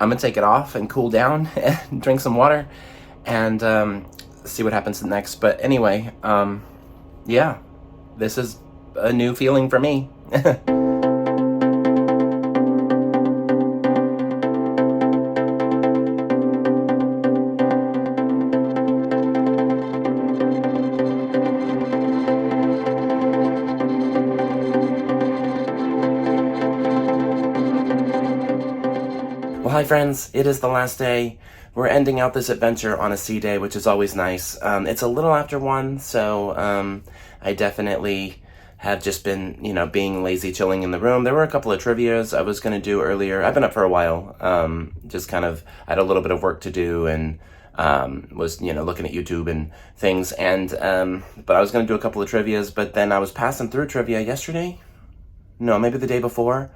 I'm gonna take it off and cool down and drink some water and see what happens next. But anyway, yeah, this is a new feeling for me. Well, hi friends, it is the last day. We're ending out this adventure on a sea day, which is always nice. It's a little after 1, so I definitely have just been, being lazy, chilling in the room. There were a couple of trivias I was going to do earlier. I've been up for a while, just kind of, I had a little bit of work to do and was, looking at YouTube and things. And but I was going to do a couple of trivias, but then I was passing through trivia yesterday. No, maybe the day before.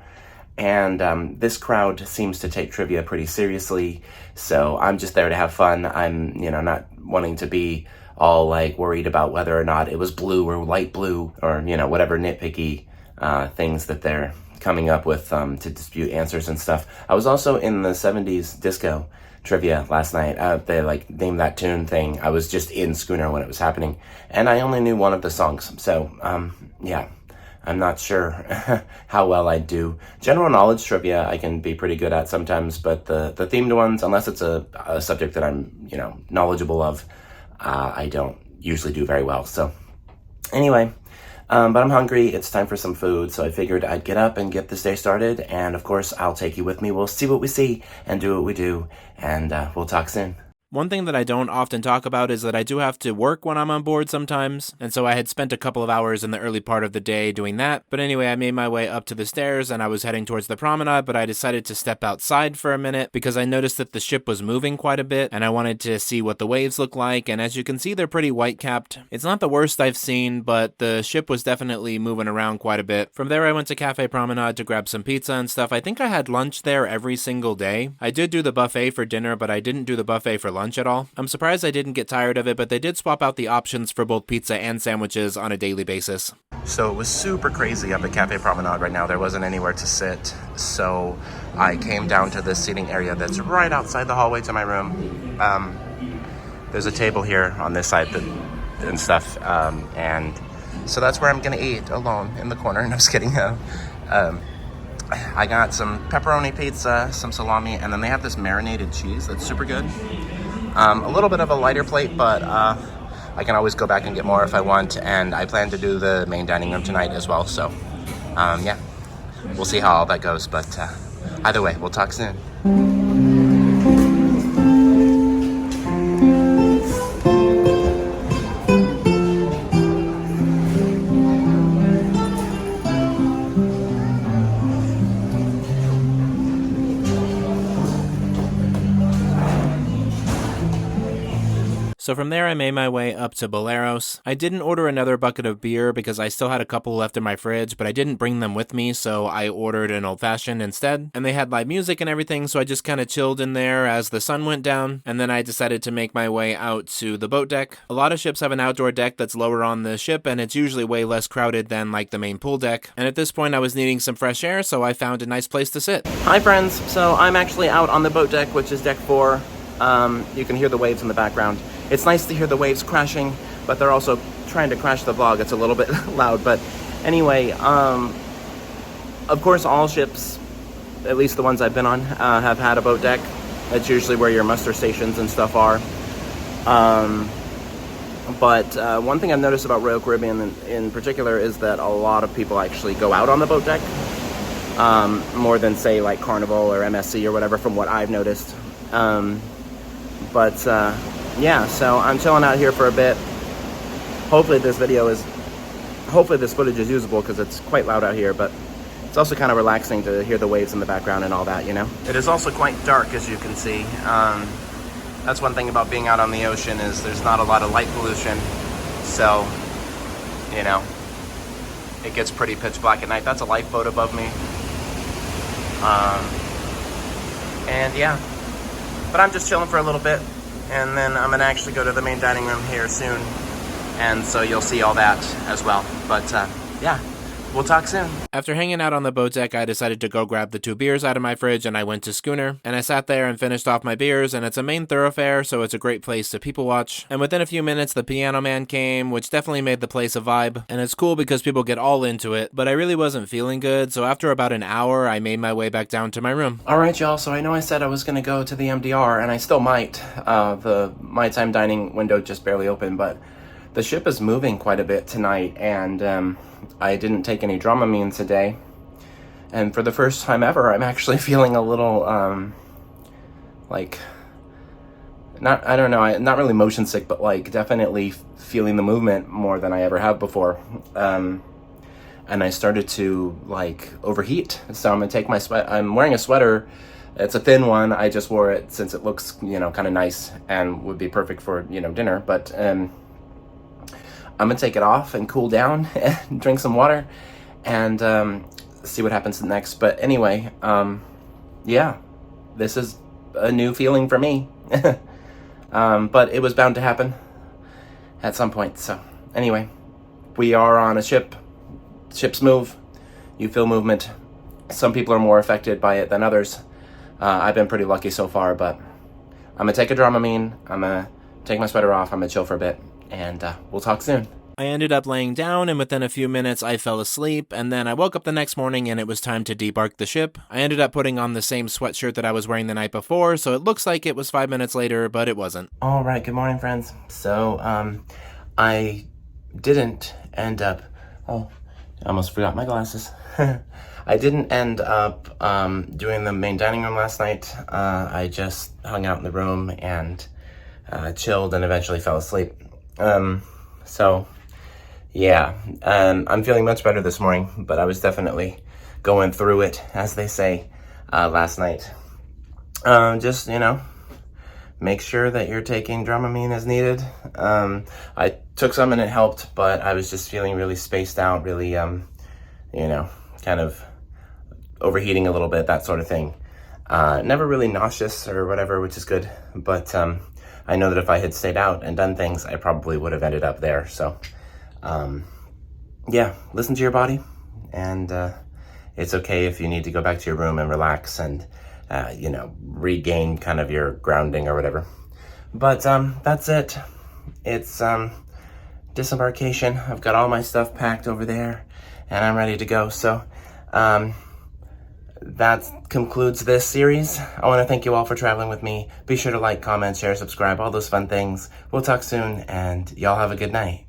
And this crowd seems to take trivia pretty seriously, so I'm just there to have fun. I'm, not wanting to be all, worried about whether or not it was blue or light blue or, whatever nitpicky things that they're coming up with to dispute answers and stuff. I was also in the 70s disco trivia last night. They, Name That Tune thing. I was just in Schooner when it was happening, and I only knew one of the songs, so, yeah. I'm not sure how well I do. General knowledge trivia I can be pretty good at sometimes, but the themed ones, unless it's a subject that I'm, knowledgeable of, I don't usually do very well. So anyway, but I'm hungry. It's time for some food, so I figured I'd get up and get this day started. And of course, I'll take you with me. We'll see what we see and do what we do, and we'll talk soon. One thing that I don't often talk about is that I do have to work when I'm on board sometimes, and so I had spent a couple of hours in the early part of the day doing that. But anyway, I made my way up to the stairs and I was heading towards the promenade, but I decided to step outside for a minute because I noticed that the ship was moving quite a bit and I wanted to see what the waves look like, and as you can see, they're pretty white-capped. It's not the worst I've seen, but the ship was definitely moving around quite a bit. From there, I went to Cafe Promenade to grab some pizza and stuff. I think I had lunch there every single day. I did do the buffet for dinner, but I didn't do the buffet for lunch at all. I'm surprised I didn't get tired of it, but they did swap out the options for both pizza and sandwiches on a daily basis. So it was super crazy up at Cafe Promenade right now. There wasn't anywhere to sit, so I came down to this seating area that's right outside the hallway to my room. There's a table here on this side and stuff, and so that's where I'm gonna eat alone in the corner. No, I'm just kidding. I got some pepperoni pizza, some salami, and then they have this marinated cheese that's super good. A little bit of a lighter plate, but I can always go back and get more if I want, and I plan to do the main dining room tonight as well, so yeah, we'll see how all that goes, but either way, we'll talk soon. So from there, I made my way up to Boleros. I didn't order another bucket of beer because I still had a couple left in my fridge, but I didn't bring them with me, so I ordered an old-fashioned instead. And they had live music and everything, so I just kind of chilled in there as the sun went down, and then I decided to make my way out to the boat deck. A lot of ships have an outdoor deck that's lower on the ship, and it's usually way less crowded than like the main pool deck. And at this point, I was needing some fresh air, so I found a nice place to sit. Hi friends, so I'm actually out on the boat deck, which is deck 4. You can hear the waves in the background. It's nice to hear the waves crashing, but they're also trying to crash the vlog. It's a little bit loud, but anyway, of course all ships, at least the ones I've been on, have had a boat deck. That's usually where your muster stations and stuff are. But one thing I've noticed about Royal Caribbean in particular is that a lot of people actually go out on the boat deck, more than say like Carnival or MSC or whatever, from what I've noticed. Yeah, so I'm chilling out here for a bit. Hopefully this footage is usable because it's quite loud out here, but it's also kind of relaxing to hear the waves in the background and all that, It is also quite dark, as you can see. That's one thing about being out on the ocean, is there's not a lot of light pollution, so, it gets pretty pitch black at night. That's a lifeboat above me. And yeah, but I'm just chilling for a little bit, and then I'm gonna actually go to the main dining room here soon, and so you'll see all that as well. But yeah, we'll talk soon. After hanging out on the boat deck, I decided to go grab the 2 beers out of my fridge, and I went to Schooner, and I sat there and finished off my beers, and it's a main thoroughfare, so it's a great place to people watch. And within a few minutes, the piano man came, which definitely made the place a vibe, and it's cool because people get all into it, but I really wasn't feeling good, so after about an hour, I made my way back down to my room. Alright, y'all, so I know I said I was gonna go to the MDR, and I still might. The My Time dining window just barely opened, but the ship is moving quite a bit tonight, and I didn't take any Dramamine today. And for the first time ever, I'm actually feeling a little, not really motion sick, but like definitely feeling the movement more than I ever have before. And I started to like overheat. So I'm gonna take I'm wearing a sweater. It's a thin one. I just wore it since it looks, kind of nice and would be perfect for, dinner. But I'm gonna take it off and cool down and drink some water and see what happens next. But anyway, yeah, this is a new feeling for me. But it was bound to happen at some point. So anyway, we are on a ship. Ships move. You feel movement. Some people are more affected by it than others. I've been pretty lucky so far, but I'm gonna take a Dramamine. I'm gonna take my sweater off. I'm gonna chill for a bit, and we'll talk soon. I ended up laying down, and within a few minutes I fell asleep, and then I woke up the next morning and it was time to debark the ship. I ended up putting on the same sweatshirt that I was wearing the night before, so it looks like it was 5 minutes later, but it wasn't. Alright, good morning, friends. So, I didn't end up... Oh, I almost forgot my glasses. I didn't end up doing the main dining room last night. I just hung out in the room and chilled and eventually fell asleep. So... yeah, I'm feeling much better this morning, but I was definitely going through it, as they say, last night. Just, make sure that you're taking Dramamine as needed. I took some and it helped, but I was just feeling really spaced out, really, kind of overheating a little bit, that sort of thing. Never really nauseous or whatever, which is good, but I know that if I had stayed out and done things, I probably would have ended up there, so... yeah, listen to your body, and it's okay if you need to go back to your room and relax and, regain kind of your grounding or whatever. But that's it. It's disembarkation. I've got all my stuff packed over there, and I'm ready to go. So that concludes this series. I want to thank you all for traveling with me. Be sure to like, comment, share, subscribe, all those fun things. We'll talk soon, and y'all have a good night.